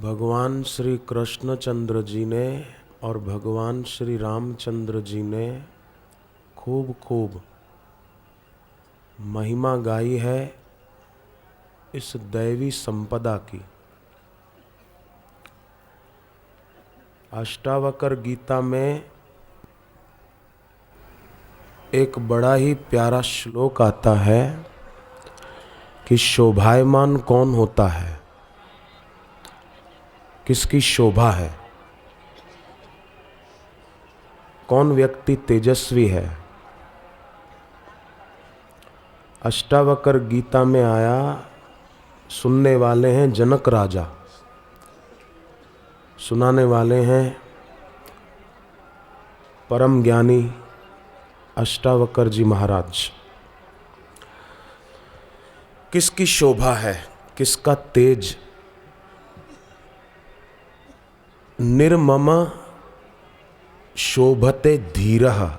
भगवान श्री कृष्णचंद्र जी ने और भगवान श्री रामचंद्र जी ने खूब खूब महिमा गाई है इस दैवी संपदा की। अष्टावक्र गीता में एक बड़ा ही प्यारा श्लोक आता है कि शोभायमान कौन होता है, किसकी शोभा है, कौन व्यक्ति तेजस्वी है। अष्टावक्र गीता में आया, सुनने वाले हैं जनक राजा, सुनाने वाले हैं परम ज्ञानी अष्टावक्र जी महाराज। किसकी शोभा है, किसका तेज। निर्मम शोभते धीरः,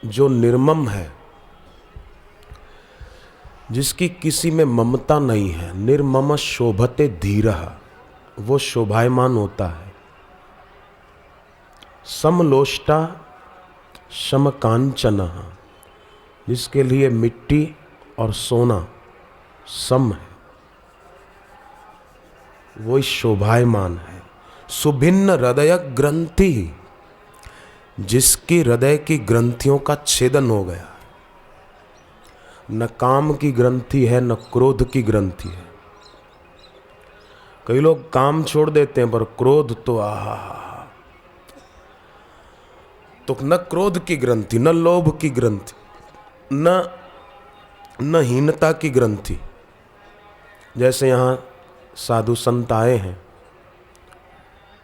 जो निर्मम है, जिसकी किसी में ममता नहीं है, निर्मम शोभते धीरः, वो शोभायमान होता है। समलोष्टा समकांचनः, जिसके लिए मिट्टी और सोना सम है, वो शोभायमान है। सुभिन्न हृदय ग्रंथि, जिसकी हृदय की ग्रंथियों का छेदन हो गया, न काम की ग्रंथि है न क्रोध की ग्रंथि है। कई लोग काम छोड़ देते हैं पर क्रोध तो तो न क्रोध की ग्रंथि, न लोभ की ग्रंथि, न हीनता की ग्रंथि। जैसे यहाँ साधु संत आए हैं,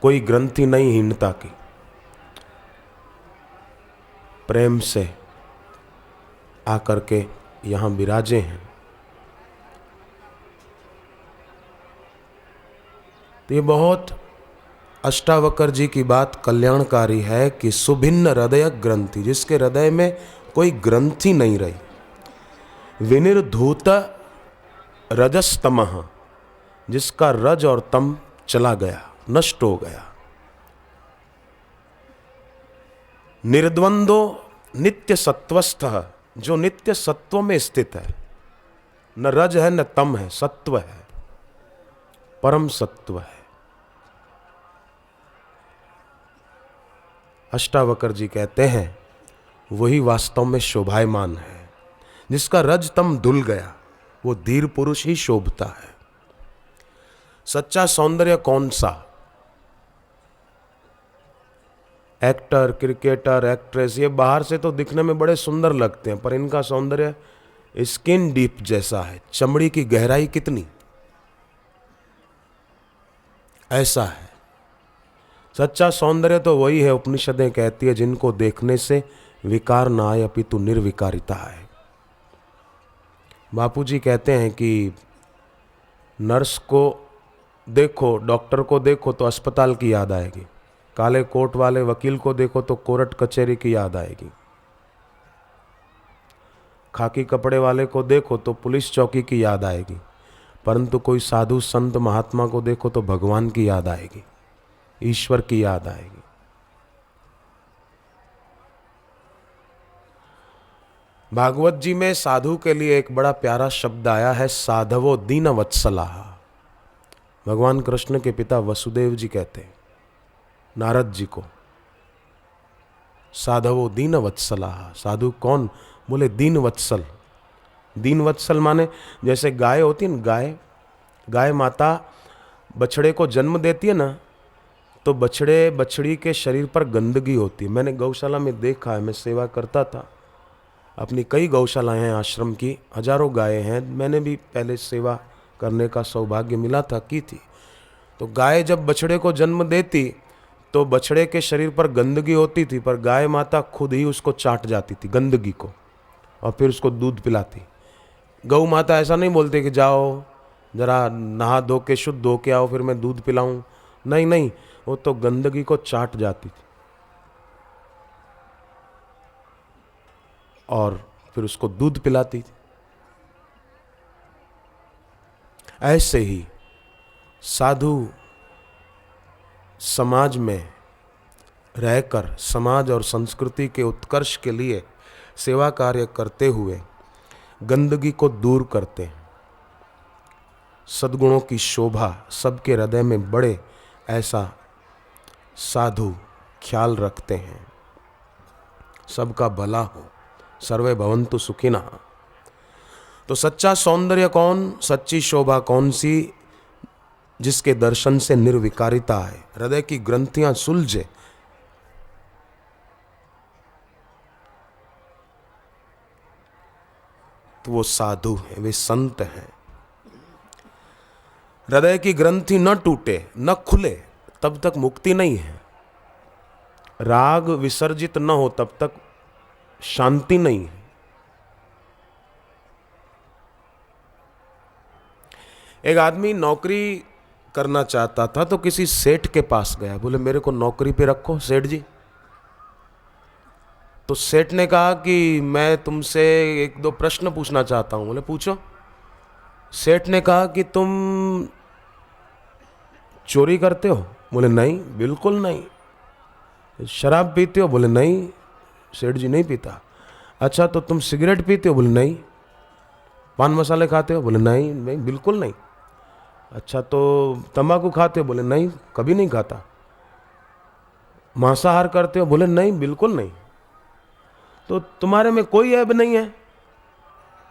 कोई ग्रंथि नहीं हीनता की, प्रेम से आकर के यहाँ विराजे हैं। तो ये बहुत अष्टावक्र जी की बात कल्याणकारी है कि सुभिन्न हृदय ग्रंथि, जिसके हृदय में कोई ग्रंथि नहीं रही। विनिर्धूत रजस्तमः, जिसका रज और तम चला गया, नष्ट हो गया। निर्द्वंदो नित्य सत्वस्थः, जो नित्य सत्व में स्थित है, न रज है न तम है, सत्व है, परम सत्व है। अष्टावक्र जी कहते हैं वही वास्तव में शोभायमान है। जिसका रज तम धुल गया वो धीर पुरुष ही शोभता है। सच्चा सौंदर्य कौन सा? एक्टर, क्रिकेटर, एक्ट्रेस, ये बाहर से तो दिखने में बड़े सुंदर लगते हैं पर इनका सौंदर्य स्किन डीप जैसा है, चमड़ी की गहराई कितनी, ऐसा है। सच्चा सौंदर्य तो वही है, उपनिषदें कहती है, जिनको देखने से विकार ना आए अपितु निर्विकारिता है। बापूजी कहते हैं कि नर्स को देखो, डॉक्टर को देखो तो अस्पताल की याद आएगी, काले कोट वाले वकील को देखो तो कोर्ट कचहरी की याद आएगी, खाकी कपड़े वाले को देखो तो पुलिस चौकी की याद आएगी, परंतु कोई साधु संत महात्मा को देखो तो भगवान की याद आएगी, ईश्वर की याद आएगी। भागवत जी में साधु के लिए एक बड़ा प्यारा शब्द आया है, साधवो दीन वत्सलाः। भगवान कृष्ण के पिता वसुदेव जी कहते हैं नारद जी को, साधवो दीन वत्सलाः। साधु कौन? बोले दीन वत्सल। दीन वत्सल माने जैसे गाय होती है ना, गाय माता बछड़े को जन्म देती है ना, तो बछड़े बछड़ी के शरीर पर गंदगी होती है। मैंने गौशाला में देखा है, मैं सेवा करता था, अपनी कई गौशालाएं हैं, आश्रम की हजारों गायें हैं, मैंने भी पहले सेवा करने का सौभाग्य मिला था, की थी। तो गाय जब बछड़े को जन्म देती तो बछड़े के शरीर पर गंदगी होती थी, पर गाय माता खुद ही उसको चाट जाती थी गंदगी को, और फिर उसको दूध पिलाती। गौ माता ऐसा नहीं बोलती कि जाओ जरा नहा धो के शुद्ध धो के आओ फिर मैं दूध पिलाऊं, नहीं नहीं, वो तो गंदगी को चाट जाती थी और फिर उसको दूध पिलाती थी। ऐसे ही साधु समाज में रहकर समाज और संस्कृति के उत्कर्ष के लिए सेवा कार्य करते हुए गंदगी को दूर करते हैं। सद्गुणों की शोभा सबके हृदय में बढ़े, ऐसा साधु ख्याल रखते हैं। सबका भला हो, सर्वे भवन्तु सुखिनः। तो सच्चा सौंदर्य कौन, सच्ची शोभा कौन सी? जिसके दर्शन से निर्विकारिता है, हृदय की ग्रंथियां सुलझे, तो वो साधु है, वे संत हैं। हृदय की ग्रंथि न टूटे, न खुले, तब तक मुक्ति नहीं है। राग विसर्जित न हो, तब तक शांति नहीं है। एक आदमी नौकरी करना चाहता था तो किसी सेठ के पास गया, बोले मेरे को नौकरी पे रखो सेठ जी। तो सेठ ने कहा कि मैं तुमसे एक दो प्रश्न पूछना चाहता हूं। बोले पूछो। सेठ ने कहा कि तुम चोरी करते हो? बोले नहीं, बिल्कुल नहीं। शराब पीते हो? बोले नहीं, सेठ जी नहीं पीता। अच्छा तो तुम सिगरेट पीते हो? बोले नहीं। पान मसाले खाते हो? बोले नहीं, नहीं बिल्कुल नहीं। अच्छा तो तंबाकू खाते हो? बोले नहीं, कभी नहीं खाता। मांसाहार करते हो? बोले नहीं, बिल्कुल नहीं। तो तुम्हारे में कोई ऐब नहीं है?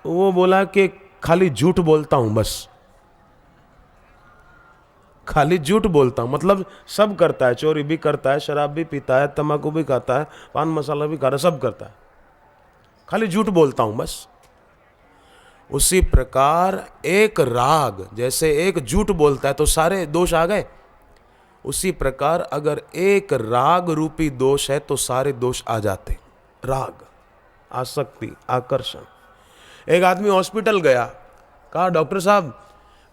वो बोला कि खाली झूठ बोलता हूं बस, खाली झूठ बोलता हूं। मतलब सब करता है, चोरी भी करता है, शराब भी पीता है, तंबाकू भी खाता है, पान मसाला भी खा रहा है, सब करता है, खाली झूठ बोलता हूं बस। उसी प्रकार एक राग जैसे एक झूठ बोलता है तो सारे दोष आ गए, उसी प्रकार अगर एक राग रूपी दोष है तो सारे दोष आ जाते। राग, आसक्ति, आकर्षण। एक आदमी हॉस्पिटल गया, कहा डॉक्टर साहब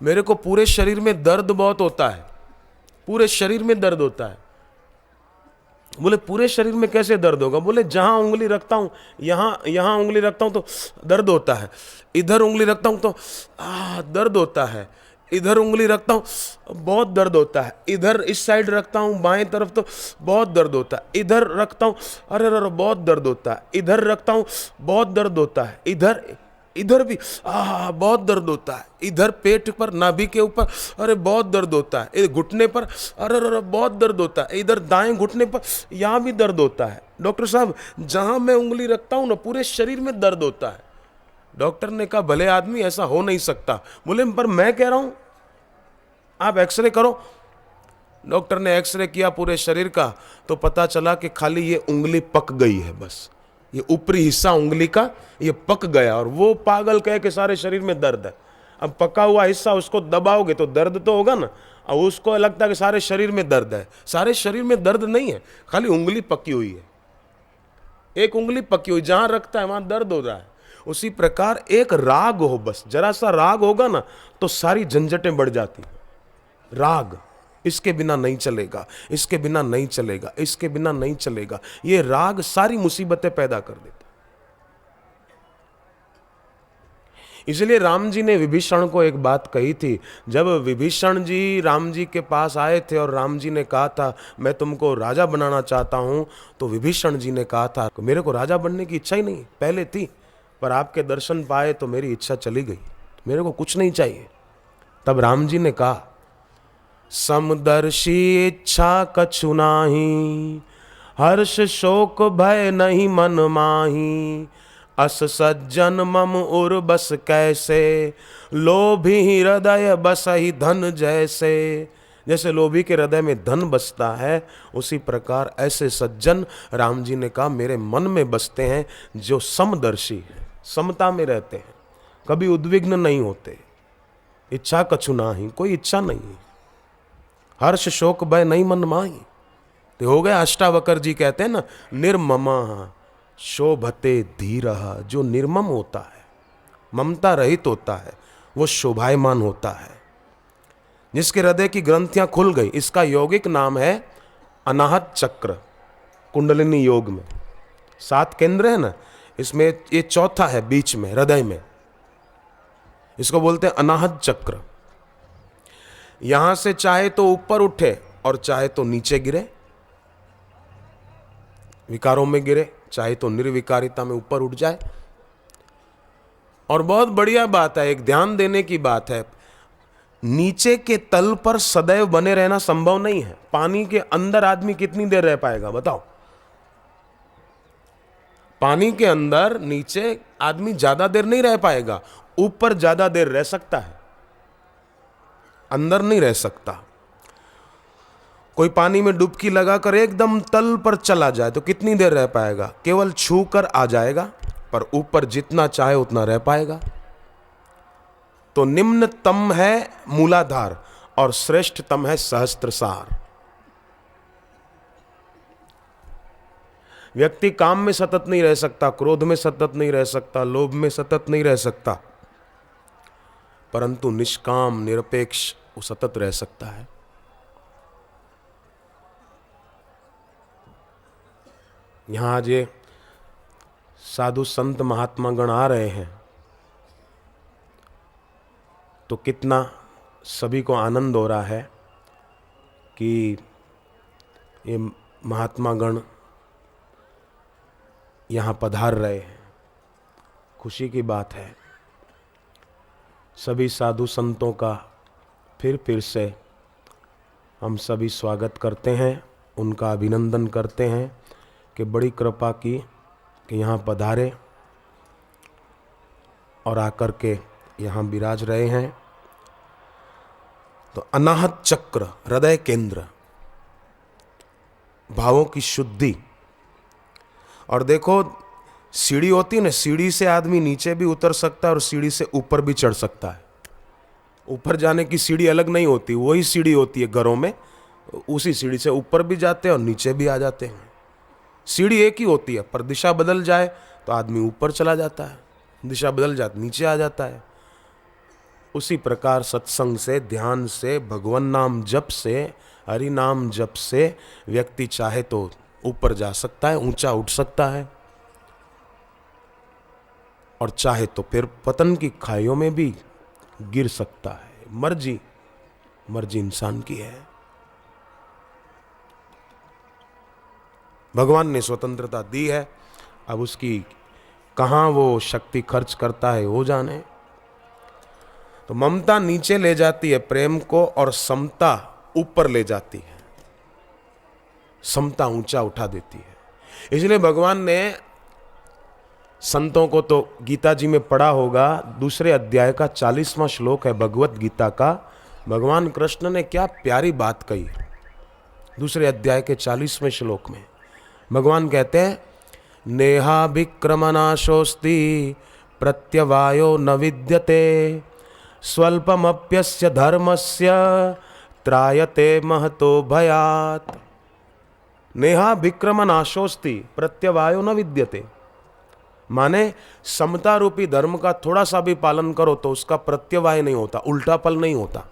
मेरे को पूरे शरीर में दर्द बहुत होता है, पूरे शरीर में दर्द होता है। बोले पूरे शरीर में कैसे दर्द होगा? बोले जहां उंगली रखता हूं, यहां उंगली रखता हूं तो दर्द होता है, इधर उंगली रखता हूं तो दर्द होता है, इधर उंगली रखता हूं बहुत दर्द होता है, इधर इस साइड रखता हूं बाएं तरफ तो बहुत दर्द होता है, इधर रखता हूं अरे अरे बहुत दर्द होता है, इधर रखता हूं बहुत दर्द होता है, इधर भी बहुत दर्द होता है, इधर पेट पर नाभि के ऊपर अरे बहुत दर्द होता है, इधर घुटने पर अरे अरे बहुत दर्द होता है, इधर दाएं घुटने पर यहाँ भी दर्द होता है। डॉक्टर साहब जहां मैं उंगली रखता हूं ना पूरे शरीर में दर्द होता है। डॉक्टर ने कहा भले आदमी ऐसा हो नहीं सकता। बोले पर मैं कह रहा हूं आप एक्सरे करो। डॉक्टर ने एक्सरे किया पूरे शरीर का तो पता चला कि खाली ये उंगली पक गई है, बस ये ऊपरी हिस्सा उंगली का ये पक गया, और वो पागल कहे कि सारे शरीर में दर्द है। अब पका हुआ हिस्सा उसको दबाओगे तो दर्द तो होगा ना, और उसको लगता है कि सारे शरीर में दर्द है। सारे शरीर में दर्द नहीं है, खाली उंगली पकी हुई है, एक उंगली पकी हुई, जहां रखता है वहां दर्द हो रहा है। उसी प्रकार एक राग हो, बस जरा सा राग होगा ना तो सारी झंझटें बढ़ जाती। राग, इसके बिना नहीं चलेगा, इसके बिना नहीं चलेगा, इसके बिना नहीं चलेगा। ये राग सारी मुसीबतें पैदा कर देता। इसलिए राम जी ने विभीषण को एक बात कही थी। जब विभीषण जी राम जी के पास आए थे और राम जी ने कहा था मैं तुमको राजा बनाना चाहता हूं, तो विभीषण जी ने कहा था मेरे को राजा बनने की इच्छा ही नहीं, पहले थी, पर आपके दर्शन पाए तो मेरी इच्छा चली गई, मेरे को कुछ नहीं चाहिए। तब राम जी ने कहा समदर्शी इच्छा कछु नाही, हर्ष शोक भय नहीं मन माही, अस सज्जन मम उर बस कैसे, लोभी हृदय बसहि धन जैसे। जैसे लोभी के हृदय में धन बसता है, उसी प्रकार ऐसे सज्जन राम जी ने कहा मेरे मन में बसते हैं जो समदर्शी है, समता में रहते हैं, कभी उद्विग्न नहीं होते। इच्छा कछु नाही, कोई इच्छा नहीं है, हर्ष शोक भय नहीं मन माही। तो हो गया, अष्टावकर जी कहते हैं ना निर्ममा शोभते धीरः, जो निर्मम होता है, ममता रहित होता है, वो शोभायमान होता है, जिसके हृदय की ग्रंथियां खुल गई। इसका यौगिक नाम है अनाहत चक्र। कुंडलिनी योग में 7 केंद्र है ना, इसमें ये चौथा है बीच में हृदय में, इसको बोलते हैं अनाहत चक्र। यहां से चाहे तो ऊपर उठे और चाहे तो नीचे गिरे, विकारों में गिरे, चाहे तो निर्विकारिता में ऊपर उठ जाए। और बहुत बढ़िया बात है, एक ध्यान देने की बात है, नीचे के तल पर सदैव बने रहना संभव नहीं है। पानी के अंदर आदमी कितनी देर रह पाएगा बताओ? पानी के अंदर नीचे आदमी ज्यादा देर नहीं रह पाएगा, ऊपर ज्यादा देर रह सकता है, अंदर नहीं रह सकता। कोई पानी में डुबकी लगाकर एकदम तल पर चला जाए तो कितनी देर रह पाएगा? केवल छू कर आ जाएगा, पर ऊपर जितना चाहे उतना रह पाएगा। तो निम्नतम है मूलाधार और श्रेष्ठतम है सहस्त्रसार। व्यक्ति काम में सतत नहीं रह सकता, क्रोध में सतत नहीं रह सकता, लोभ में सतत नहीं रह सकता, परंतु निष्काम निरपेक्ष वो सतत रह सकता है। यहां आज ये साधु संत महात्मा गण आ रहे हैं तो कितना सभी को आनंद हो रहा है कि ये महात्मा गण यहाँ पधार रहे हैं। खुशी की बात है। सभी साधु संतों का फिर से हम सभी स्वागत करते हैं, उनका अभिनंदन करते हैं कि बड़ी कृपा की कि यहाँ पधारे और आकर के यहाँ विराज रहे हैं। तो अनाहत चक्र, हृदय केंद्र, भावों की शुद्धि। और देखो सीढ़ी होती है ना, सीढ़ी से आदमी नीचे भी उतर सकता है और सीढ़ी से ऊपर भी चढ़ सकता है। ऊपर जाने की सीढ़ी अलग नहीं होती, वही सीढ़ी होती है घरों में, उसी सीढ़ी से ऊपर भी जाते हैं और नीचे भी आ जाते हैं। सीढ़ी एक ही होती है, पर दिशा बदल जाए तो आदमी ऊपर चला जाता है, दिशा बदल जाती नीचे आ जाता है। उसी प्रकार सत्संग से, ध्यान से, भगवान नाम जप से, हरि नाम जप से व्यक्ति चाहे तो ऊपर जा सकता है, ऊंचा उठ सकता है, और चाहे तो फिर पतन की खाइयों में भी गिर सकता है। मर्जी इंसान की है। भगवान ने स्वतंत्रता दी है, अब उसकी कहां वो शक्ति खर्च करता है वो जाने। तो ममता नीचे ले जाती है प्रेम को, और समता ऊपर ले जाती है, समता ऊंचा उठा देती है। इसलिए भगवान ने संतों को तो गीता जी में पढ़ा होगा, दूसरे अध्याय का 40वां श्लोक है भगवत गीता का। भगवान कृष्ण ने क्या प्यारी बात कही। दूसरे अध्याय के 40वें श्लोक में भगवान कहते हैं, नेहाभिक्रमनाशोस्ति प्रत्यवायो न विद्यते स्वल्पमप्यस्य धर्मस्य त्रायते महतो भयात्। नेहाभिक्रमनाशोस्ति प्रत्यवायो न विद्यते, माने समता रूपी धर्म का थोड़ा सा भी पालन करो तो उसका प्रत्यवाय नहीं होता, उल्टा फल नहीं होता।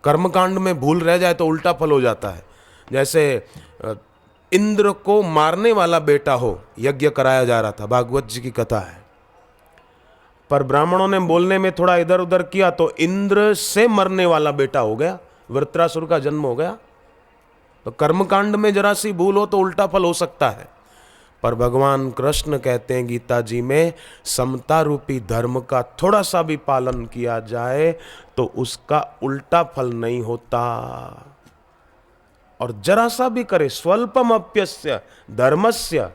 कर्मकांड में भूल रह जाए तो उल्टा फल हो जाता है। जैसे इंद्र को मारने वाला बेटा हो, यज्ञ कराया जा रहा था, भागवत जी की कथा है, पर ब्राह्मणों ने बोलने में थोड़ा इधर उधर किया तो इंद्र से मरने वाला बेटा हो गया, वृत्रासुर का जन्म हो गया। तो कर्मकांड में जरा सी भूल हो तो उल्टा फल हो सकता है। पर भगवान कृष्ण कहते हैं गीता जी में, समता रूपी धर्म का थोड़ा सा भी पालन किया जाए तो उसका उल्टा फल नहीं होता। और जरा सा भी करे, स्वल्पम अप्यस्य धर्मस्य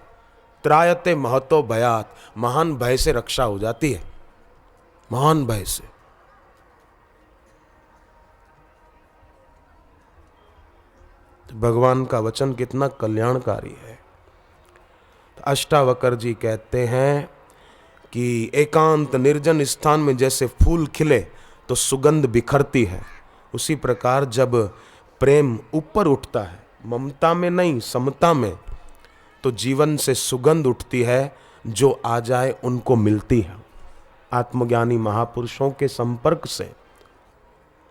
त्रायते महतो भयात्, महान भय से रक्षा हो जाती है, महान भय से। भगवान का वचन कितना कल्याणकारी है। अष्टावकर जी कहते हैं कि एकांत निर्जन स्थान में जैसे फूल खिले तो सुगंध बिखरती है, उसी प्रकार जब प्रेम ऊपर उठता है, ममता में नहीं समता में, तो जीवन से सुगंध उठती है, जो आ जाए उनको मिलती है, आत्मज्ञानी महापुरुषों के संपर्क से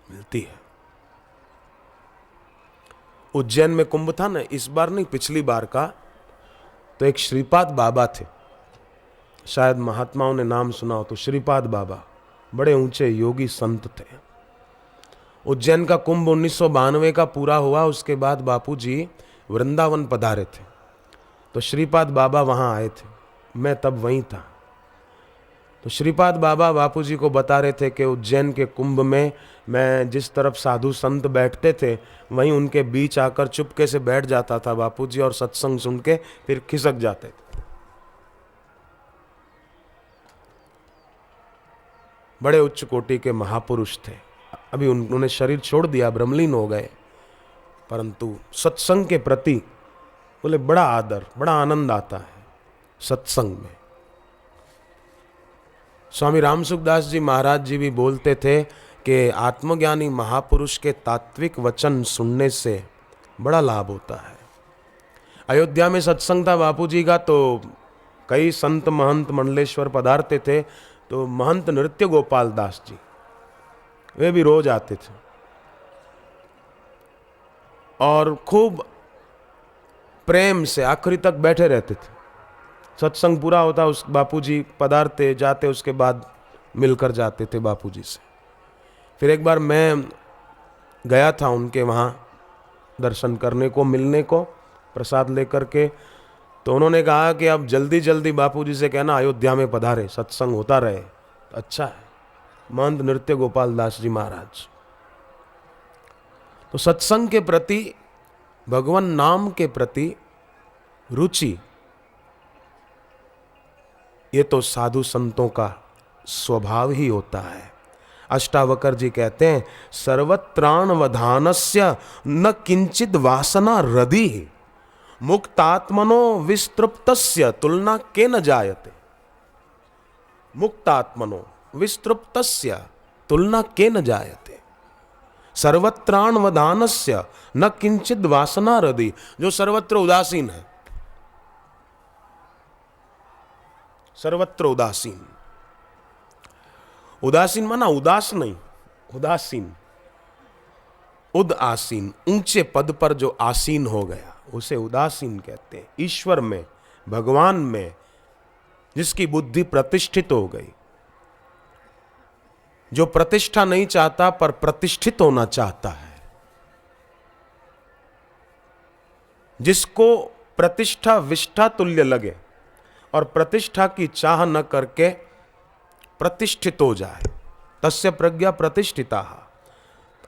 मिलती है। उज्जैन में कुंभ था ना, इस बार नहीं पिछली बार का, तो एक श्रीपाद बाबा थे, शायद महात्माओं ने नाम सुना हो तो, श्रीपाद बाबा बड़े ऊंचे योगी संत थे। उज्जैन का कुंभ 1992 का पूरा हुआ, उसके बाद बापूजी वृंदावन पधारे थे, तो श्रीपाद बाबा वहाँ आए थे, मैं तब वहीं था। तो श्रीपाद बाबा बापूजी को बता रहे थे कि उज्जैन के कुंभ में मैं जिस तरफ साधु संत बैठते थे वहीं उनके बीच आकर चुपके से बैठ जाता था बापूजी, और सत्संग सुन के फिर खिसक जाते थे। बड़े उच्च कोटि के महापुरुष थे। अभी उन्होंने शरीर छोड़ दिया, ब्रह्मलीन हो गए, परंतु सत्संग के प्रति बोले बड़ा आदर, बड़ा आनंद आता है सत्संग में। स्वामी रामसुखदास जी महाराज जी भी बोलते थे कि आत्मज्ञानी महापुरुष के तात्विक वचन सुनने से बड़ा लाभ होता है। अयोध्या में सत्संग था बापूजी का, तो कई संत महंत मंडलेश्वर पधारते थे, तो महंत नृत्य गोपाल दास जी वे भी रोज आते थे और खूब प्रेम से आखिरी तक बैठे रहते थे। सत्संग पूरा होता, उस बापूजी पधारते जाते, उसके बाद मिलकर जाते थे बापूजी से। फिर एक बार मैं गया था उनके वहाँ दर्शन करने को, मिलने को, प्रसाद लेकर के, तो उन्होंने कहा कि अब जल्दी जल्दी बापूजी से कहना अयोध्या में पधारे, सत्संग होता रहे। अच्छा है। महंत नृत्य गोपाल दास जी महाराज। तो सत्संग के प्रति, भगवान नाम के प्रति रुचि, ये तो साधु संतों का स्वभाव ही होता है। अष्टावकर जी कहते हैं सर्वत्राण वधानस्य न किंचित वासना रदि मुक्तात्मनो विस्तृप्तस्य तुलना के न जायते। मुक्तात्मनो विस्तृप्तस्य तुलना के न जायते। सर्वत्राण वधानस्य न किंचित वासना रदि, जो सर्वत्र उदासीन है, सर्वत्र उदासीन। उदासीन माना उदास नहीं, उदासीन, उदासीन, ऊंचे पद पर जो आसीन हो गया उसे उदासीन कहते हैं। ईश्वर में, भगवान में जिसकी बुद्धि प्रतिष्ठित हो गई, जो प्रतिष्ठा नहीं चाहता पर प्रतिष्ठित होना चाहता है, जिसको प्रतिष्ठा विष्ठा तुल्य लगे और प्रतिष्ठा की चाह न करके प्रतिष्ठित हो जाए, तस्य प्रज्ञा प्रतिष्ठिता।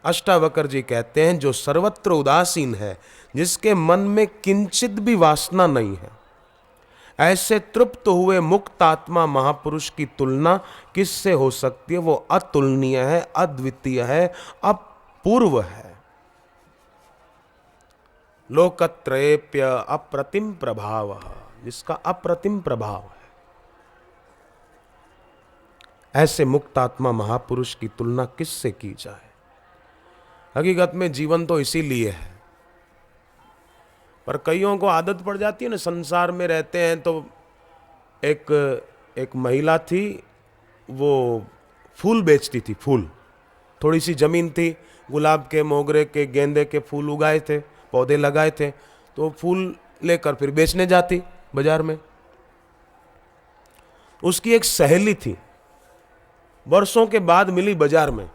अष्टावकर जी कहते हैं जो सर्वत्र उदासीन है, जिसके मन में किंचित भी वासना नहीं है, ऐसे तृप्त हुए मुक्त आत्मा महापुरुष की तुलना किससे हो सकती है? वो अतुलनीय है, अद्वितीय है, अपूर्व है। लोकत्रयेप्य अप्रतिम प्रभाव, जिसका अप्रतिम प्रभाव है, ऐसे मुक्त आत्मा महापुरुष की तुलना किससे की जाए? हकीकत में जीवन तो इसीलिए है, पर कईयों को आदत पड़ जाती है ना, संसार में रहते हैं तो एक महिला थी, वो फूल बेचती थी, फूल, थोड़ी सी जमीन थी, गुलाब के, मोगरे के, गेंदे के फूल उगाए थे, पौधे लगाए थे, तो फूल लेकर फिर बेचने जाती बाजार में। उसकी एक सहेली थी, वर्षों के बाद मिली बाजार में,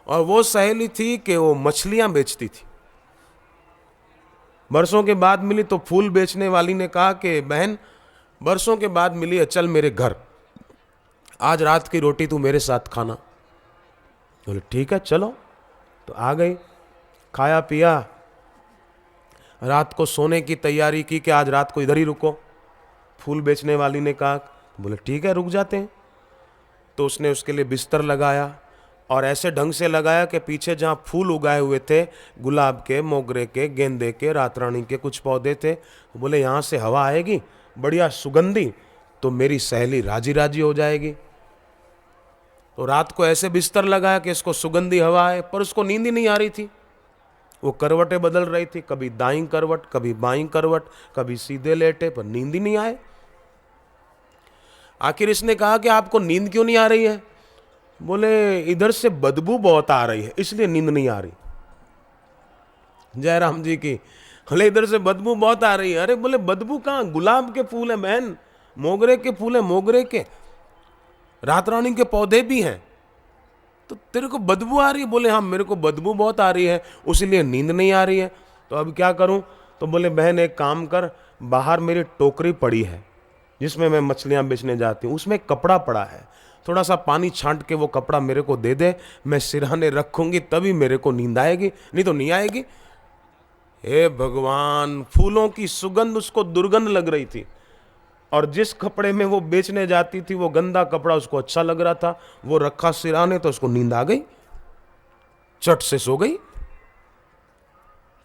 और वो सहेली थी कि वो मछलियां बेचती थी। वर्षों के बाद मिली तो फूल बेचने वाली ने कहा कि बहन वर्षों के बाद मिली है, चल मेरे घर, आज रात की रोटी तू मेरे साथ खाना। बोले ठीक है चलो। तो आ गई, खाया पिया, रात को सोने की तैयारी की कि आज रात को इधर ही रुको। फूल बेचने वाली ने कहा, बोले ठीक है रुक जाते हैं। तो उसने उसके लिए बिस्तर लगाया और ऐसे ढंग से लगाया कि पीछे जहाँ फूल उगाए हुए थे, गुलाब के, मोगरे के, गेंदे के, रात रानी के कुछ पौधे थे, बोले यहाँ से हवा आएगी बढ़िया सुगंधी, तो मेरी सहेली राजी राजी हो जाएगी। तो रात को ऐसे बिस्तर लगाया कि इसको सुगंधी हवा आए, पर उसको नींद ही नहीं आ रही थी। वो करवटें बदल रही थी, कभी दाईं करवट, कभी बाईं करवट, कभी सीधे लेटे, पर नींद ही नहीं आए। आखिर इसने कहा कि आपको नींद क्यों नहीं आ रही है? बोले इधर से बदबू बहुत आ रही है इसलिए नींद नहीं आ रही। जयराम जी की, बोले इधर से बदबू बहुत आ रही है। अरे बोले बदबू कहाँ, गुलाब के फूल है बहन, मोगरे के फूल है, मोगरे के। रात रानी के पौधे भी हैं, तो तेरे को बदबू आ रही है? बोले हाँ मेरे को बदबू बहुत आ रही है, उसीलिए नींद नहीं आ रही है। तो अब क्या करूं? तो बोले बहन एक काम कर, बाहर मेरी टोकरी पड़ी है जिसमें मैं मछलियां बेचने जाती हूँ, उसमें एक कपड़ा पड़ा है, थोड़ा सा पानी छांट के वो कपड़ा मेरे को दे दे, मैं सिरहाने रखूंगी तभी मेरे को नींद आएगी, नहीं तो नहीं आएगी। हे भगवान, फूलों की सुगंध उसको दुर्गंध लग रही थी, और जिस कपड़े में वो बेचने जाती थी वो गंदा कपड़ा उसको अच्छा लग रहा था। वो रखा सिरहाने तो उसको नींद आ गई, चट से सो गई।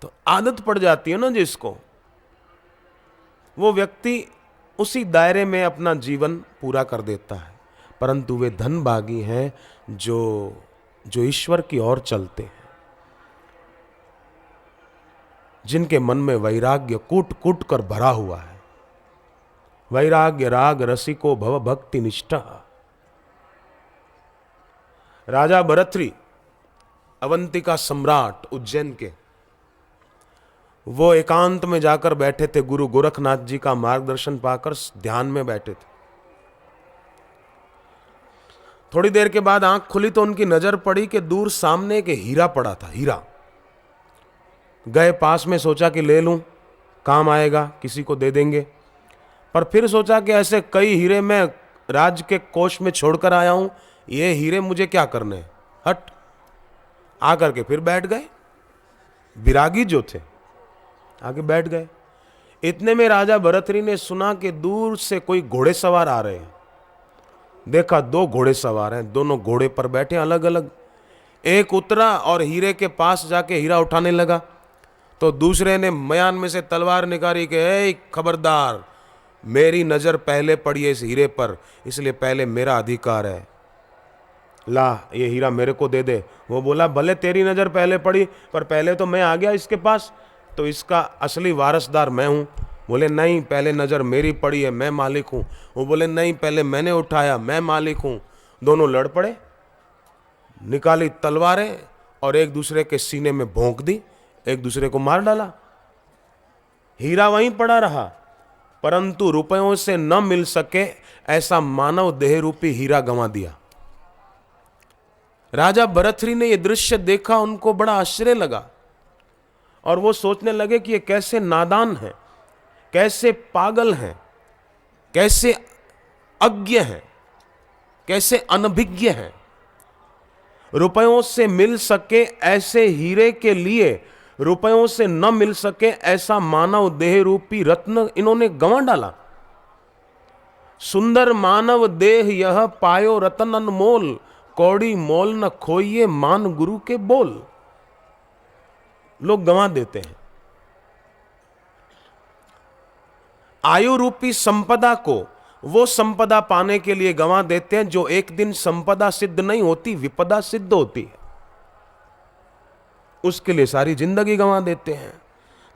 तो आदत पड़ जाती है ना जिसको, वो व्यक्ति उसी दायरे में अपना जीवन पूरा कर देता है। परंतु वे धनभागी हैं जो ईश्वर की ओर चलते हैं, जिनके मन में वैराग्य कूट कूट कर भरा हुआ है। वैराग्य राग रसिको भव भक्ति निष्ठा। राजा भरथरी, अवंतिका सम्राट उज्जैन के, वो एकांत में जाकर बैठे थे, गुरु गोरखनाथ जी का मार्गदर्शन पाकर ध्यान में बैठे थे। थोड़ी देर के बाद आंख खुली तो उनकी नजर पड़ी कि दूर सामने एक हीरा पड़ा था, हीरा। गए पास में, सोचा कि ले लूं, काम आएगा, किसी को दे देंगे। पर फिर सोचा कि ऐसे कई हीरे मैं राज के कोष में छोड़कर आया हूं, ये हीरे मुझे क्या करने, हट। आकर के फिर बैठ गए, विरागी जो थे आगे बैठ गए। इतने में राजा भरथरी ने सुना कि दूर से कोई घोड़े सवार आ रहे हैं। देखा 2 घोड़े सवार हैं, दोनों घोड़े पर बैठे अलग अलग। एक उतरा और हीरे के पास जाके हीरा उठाने लगा, तो दूसरे ने मयान में से तलवार निकाली कि ए खबरदार, मेरी नजर पहले पड़ी है इस हीरे पर, इसलिए पहले मेरा अधिकार है, ला ये हीरा मेरे को दे दे। वो बोला भले तेरी नजर पहले पड़ी, पर पहले तो मैं आ गया इसके पास, तो इसका असली वारसदार मैं हूं। बोले नहीं, पहले नजर मेरी पड़ी है, मैं मालिक हूं। वो बोले नहीं, पहले मैंने उठाया, मैं मालिक हूं। दोनों लड़ पड़े, निकाली तलवारें और एक दूसरे के सीने में भोंक दी, एक दूसरे को मार डाला। हीरा वहीं पड़ा रहा, परंतु रुपयों से न मिल सके ऐसा मानव देह रूपी हीरा गंवा दिया। राजा भरथरी ने यह दृश्य देखा, उनको बड़ा आश्चर्य लगा और वो सोचने लगे कि ये कैसे नादान हैं, कैसे पागल हैं, कैसे अज्ञ हैं, कैसे अनभिज्ञ हैं। रुपयों से मिल सके ऐसे हीरे के लिए रुपयों से न मिल सके ऐसा मानव देह रूपी रत्न इन्होंने गंवा डाला। सुंदर मानव देह यह पायो रतन अनमोल, कौड़ी मोल न खोइए मान गुरु के बोल। लोग गंवा देते हैं। आयु रूपी संपदा को वो संपदा पाने के लिए गंवा देते हैं जो एक दिन संपदा सिद्ध नहीं होती, विपदा सिद्ध होती है। उसके लिए सारी जिंदगी गंवा देते हैं।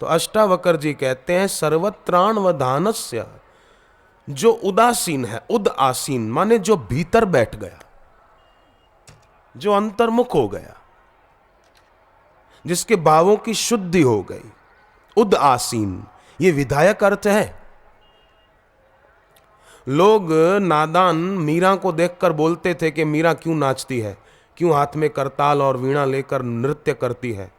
तो अष्टावकर जी कहते हैं सर्वत्राण वधानस्य, जो उदासीन है, उद आसीन माने जो भीतर बैठ गया, जो अंतर्मुख हो गया, जिसके भावों की शुद्धि हो गई, उद आसीन, ये विधायक अर्थ है। लोग नादान मीरा को देखकर बोलते थे कि मीरा क्यों नाचती है, क्यों हाथ में करताल और वीणा लेकर नृत्य करती है।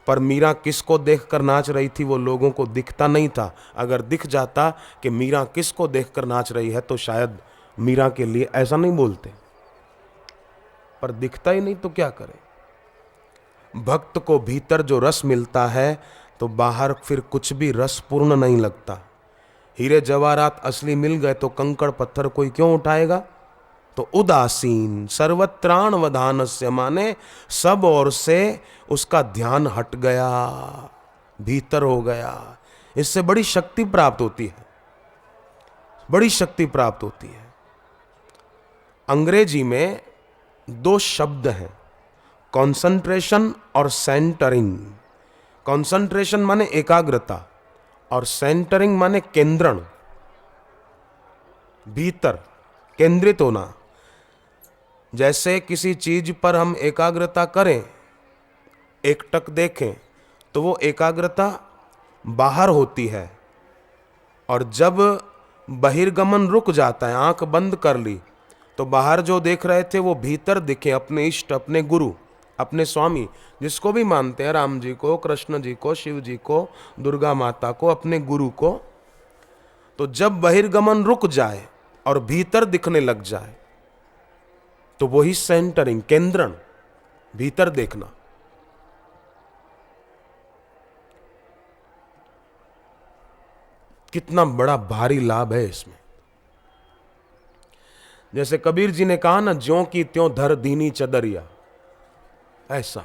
पर मीरा किसको देखकर नाच रही थी वो लोगों को दिखता नहीं था। अगर दिख जाता कि मीरा किसको देखकर नाच रही है तो शायद मीरा के लिए ऐसा नहीं बोलते, पर दिखता ही नहीं तो क्या करें। भक्त को भीतर जो रस मिलता है तो बाहर फिर कुछ भी रस पूर्ण नहीं लगता। हीरे जवाहरात असली मिल गए तो कंकड़ पत्थर कोई क्यों उठाएगा। तो उदासीन सर्वत्राण वधानस्य माने सब ओर से उसका ध्यान हट गया, भीतर हो गया। इससे बड़ी शक्ति प्राप्त होती है, बड़ी शक्ति प्राप्त होती है। अंग्रेजी में 2 शब्द हैं, कॉन्सेंट्रेशन और सेंटरिंग। कॉन्सेंट्रेशन माने एकाग्रता और सेंटरिंग माने केंद्रण, भीतर केंद्रित होना। जैसे किसी चीज पर हम एकाग्रता करें, एकटक देखें, तो वो एकाग्रता बाहर होती है, और जब बहिर्गमन रुक जाता है, आंख बंद कर ली, तो बाहर जो देख रहे थे वो भीतर दिखे, अपने इष्ट, अपने गुरु, अपने स्वामी, जिसको भी मानते हैं, राम जी को, कृष्ण जी को, शिव जी को, दुर्गा माता को, अपने गुरु को। तो जब बहिर्गमन रुक जाए और भीतर दिखने लग जाए तो वही सेंटरिंग, केंद्रण, भीतर देखना। कितना बड़ा भारी लाभ है इसमें। जैसे कबीर जी ने कहा ना, ज्यों की त्यों धर दीनी चदरिया, ऐसा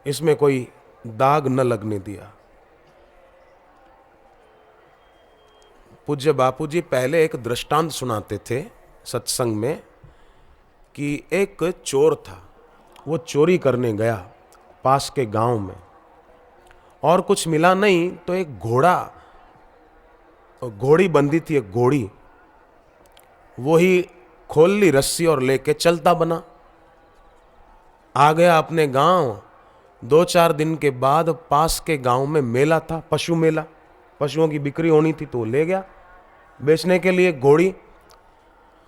इसमें कोई दाग न लगने दिया। पूज्य बापू जी पहले एक दृष्टांत सुनाते थे सत्संग में कि एक चोर था, वो चोरी करने गया पास के गांव में, और कुछ मिला नहीं तो एक घोड़ी बंधी थी, एक घोड़ी, वो ही खोल ली रस्सी और लेके चलता बना। आ गया अपने गांव। 2-4 दिन के बाद पास के गांव में मेला था, पशु मेला, पशुओं की बिक्री होनी थी, तो ले गया बेचने के लिए घोड़ी।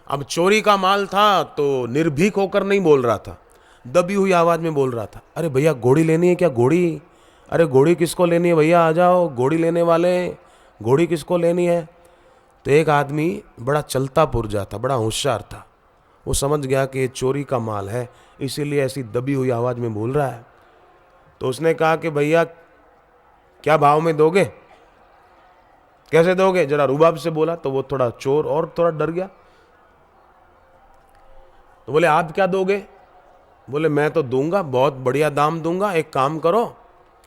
अब चोरी का माल था तो निर्भीक होकर नहीं बोल रहा था, दबी हुई आवाज में बोल रहा था, अरे भैया घोड़ी लेनी है क्या? घोड़ी? अरे घोड़ी किसको लेनी है भैया, आ जाओ घोड़ी लेने वाले, घोड़ी किसको लेनी है? तो एक आदमी बड़ा चलता पुर्जा था, बड़ा होशियार था, वो समझ गया कि ये चोरी का माल है, इसीलिए ऐसी दबी हुई आवाज में बोल रहा है। तो उसने कहा कि भैया क्या भाव में दोगे, कैसे दोगे, जरा रुबाब से बोला। तो वो थोड़ा चोर और थोड़ा डर गया। तो बोले आप क्या दोगे? बोले मैं तो दूंगा, बहुत बढ़िया दाम दूंगा। एक काम करो,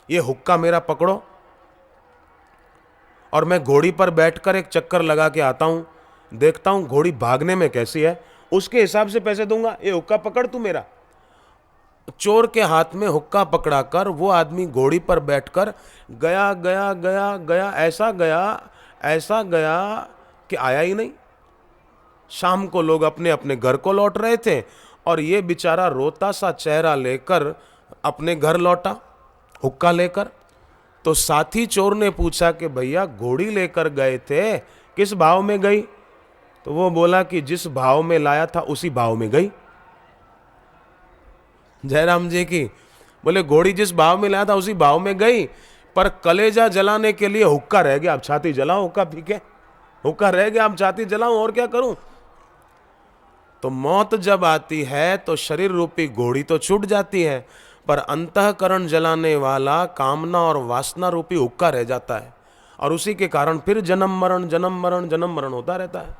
ये हुक्का मेरा पकड़ो और मैं घोड़ी पर बैठकर एक चक्कर लगा के आता हूं, देखता हूं घोड़ी भागने में कैसी है, उसके हिसाब से पैसे दूंगा। ये हुक्का पकड़ तू मेरा। चोर के हाथ में हुक्का पकड़ाकर वो आदमी घोड़ी पर बैठकर गया गया गया गया, ऐसा गया कि आया ही नहीं। शाम को लोग अपने अपने घर को लौट रहे थे और ये बेचारा रोता सा चेहरा लेकर अपने घर लौटा, हुक्का लेकर। तो साथी चोर ने पूछा कि भैया घोड़ी लेकर गए थे, किस भाव में गई? तो वो बोला कि जिस भाव में लाया था उसी भाव में गई। जयराम जी की। बोले घोड़ी जिस भाव में लाया था उसी भाव में गई, पर कलेजा जलाने के लिए हुक्का रह गया। अब छाती जलाऊं, हुक्का पी के हुक्का रह गया, अब छाती जलाऊं और क्या करूं? तो मौत जब आती है तो शरीर रूपी घोड़ी तो छूट जाती है, पर अंतःकरण जलाने वाला कामना और वासना रूपी हुक्का रह जाता है, और उसी के कारण फिर जन्म मरण जन्म मरण जन्म मरण होता रहता है।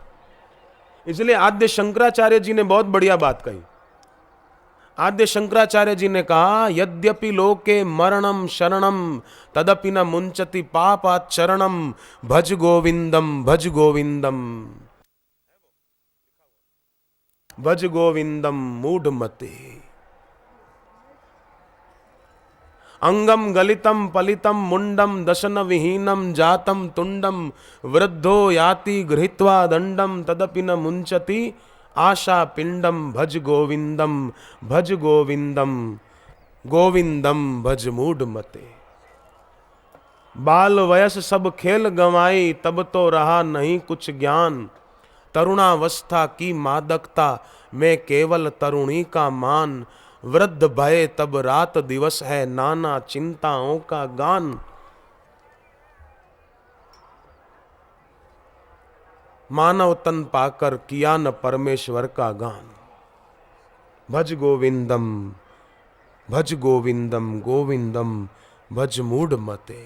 इसलिए आद्य शंकराचार्य जी ने बहुत बढ़िया बात कही। आद्य शंकराचार्य जी ने कहा, यद्यपि लोके मरणम शरणम तदपि न मुंचति पापात् चरणम, भज गोविंदम भज गोविंदम भज गोविंदम मूढ़मते। अंगम गलितम पलितम मुंडम दशन विहीनम जातम तुंडम, वृद्धो याति गृहीत्वा दंडम तदपि न मुंचति आशा पिंडम, भज गोविंदम भज गोविंदम गोविंदम भज मूढ़मते। बाल वयस सब खेल गंवाई तब तो रहा नहीं कुछ ज्ञान, तरुणावस्था की मादकता में केवल तरुणी का मान, वृद्ध भय तब रात दिवस है नाना चिंताओं का गान। मानव तन पाकर किया न परमेश्वर का गान, भज गोविंदम भज गोविंदम गोविंदम भज मूढ़मते।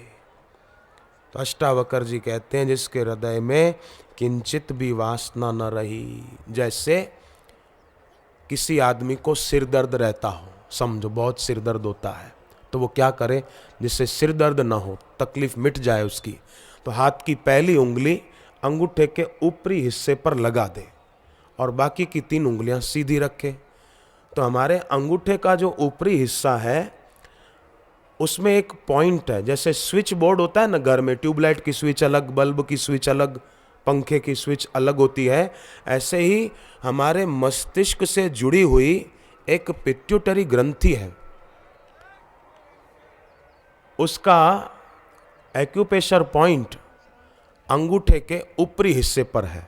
तो अष्टावकर जी कहते हैं, जिसके हृदय में किंचित भी वासना न रही। जैसे किसी आदमी को सिर दर्द रहता हो, समझो बहुत सिर दर्द होता है, तो वो क्या करे जिससे सिर दर्द ना हो, तकलीफ मिट जाए उसकी, तो हाथ की पहली उंगली अंगूठे के ऊपरी हिस्से पर लगा दे और बाकी की 3 उंगलियां सीधी रखे। तो हमारे अंगूठे का जो ऊपरी हिस्सा है उसमें एक पॉइंट है, जैसे स्विच बोर्ड होता है ना घर में, ट्यूबलाइट की स्विच अलग, बल्ब की स्विच अलग, पंखे की स्विच अलग होती है, ऐसे ही हमारे मस्तिष्क से जुड़ी हुई एक पिट्यूटरी ग्रंथि है, उसका एक्यूप्रेशर पॉइंट अंगूठे के ऊपरी हिस्से पर है।